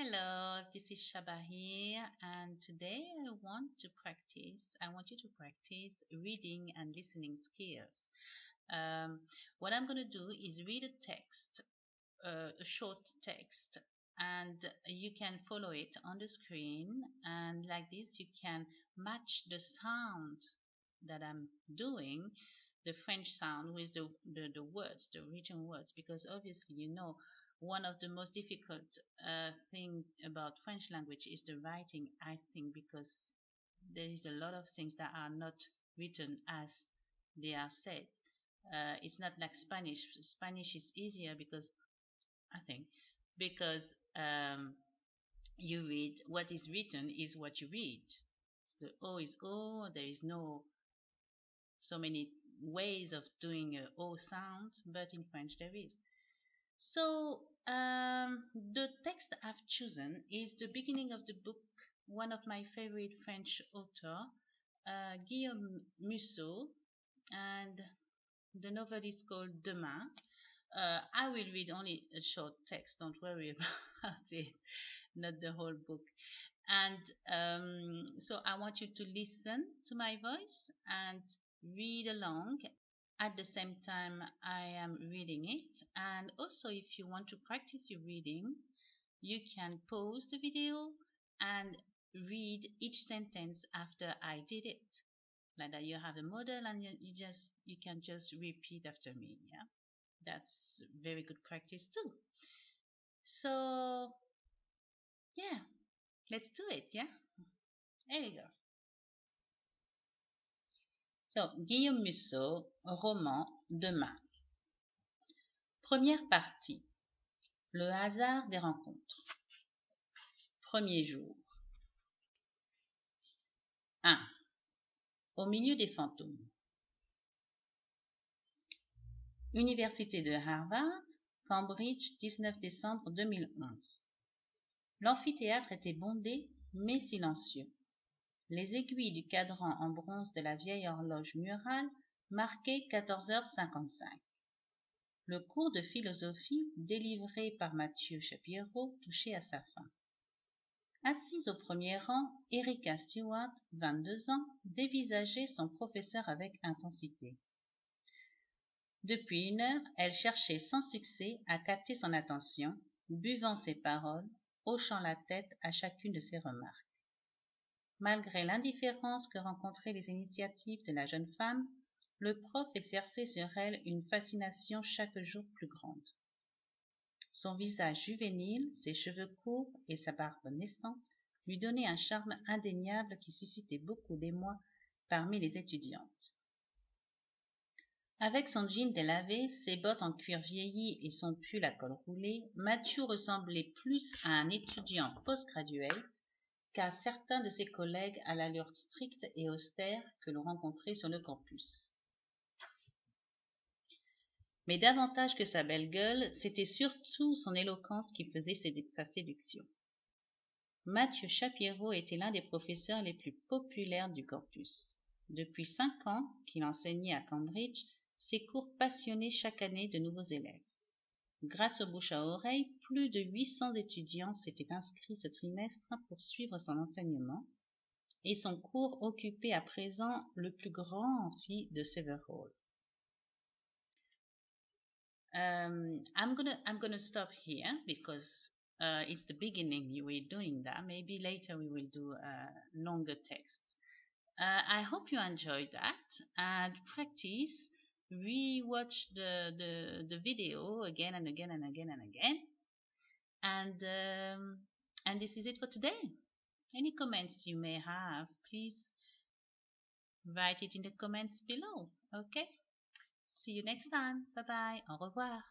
Hello, this is Shaba here, and today I want you to practice reading and listening skills. Um, what I'm going to do is read a text, a short text, and you can follow it on the screen, and like this you can match the sound that I'm doing, the French sound, with the words, the written words, because obviously one of the most difficult thing about French language is the writing, I think, because there is a lot of things that are not written as they are said. It's not like Spanish. Spanish is easier because I think because um, you read what is written is what you read. The O is O. There is no so many ways of doing a O sound, but in French there is. So the text I've chosen is the beginning of the book, one of my favorite French author, Guillaume Musso, and the novel is called Demain. I will read only a short text, don't worry about it, not the whole book. And so I want you to listen to my voice and read along at the same time I am reading it. And also, if you want to practice your reading, you can pause the video and read each sentence after I did it. Like that, you have a model, and you can just repeat after me. Yeah, that's very good practice too. So yeah, let's do it. Yeah, there you go. So, Guillaume Musso, roman Demain. Première partie. Le hasard des rencontres. Premier jour. 1. Au milieu des fantômes. Université de Harvard, Cambridge, 19 décembre 2011. L'amphithéâtre était bondé, mais silencieux. Les aiguilles du cadran en bronze de la vieille horloge murale marquaient 14h55. Le cours de philosophie délivré par Mathieu Chapierot touchait à sa fin. Assise au premier rang, Erika Stewart, 22 ans, dévisageait son professeur avec intensité. Depuis une heure, elle cherchait sans succès à capter son attention, buvant ses paroles, hochant la tête à chacune de ses remarques. Malgré l'indifférence que rencontraient les initiatives de la jeune femme, le prof exerçait sur elle une fascination chaque jour plus grande. Son visage juvénile, ses cheveux courts et sa barbe naissante lui donnaient un charme indéniable qui suscitait beaucoup d'émoi parmi les étudiantes. Avec son jean délavé, ses bottes en cuir vieilli et son pull à col roulé, Mathieu ressemblait plus à un étudiant postgraduate qu'à certains de ses collègues à l'allure stricte et austère que l'on rencontrait sur le campus. Mais davantage que sa belle gueule, c'était surtout son éloquence qui faisait sa séduction. Mathieu Chapierot était l'un des professeurs les plus populaires du campus. Depuis 5 ans qu'il enseignait à Cambridge, ses cours passionnaient chaque année de nouveaux élèves. Grâce au bouche à oreille, plus de 800 étudiants s'étaient inscrits ce trimestre pour suivre son enseignement, et son cours occupait à présent le plus grand amphi de Sever Hall. I'm gonna stop here because it's the beginning. We're doing that. Maybe later we will do longer texts. I hope you enjoyed that and practice. Rewatch the video again and again and again and again. And this is it for today. Any comments you may have, please write it in the comments below. Okay? See you next time. Bye bye. Au revoir.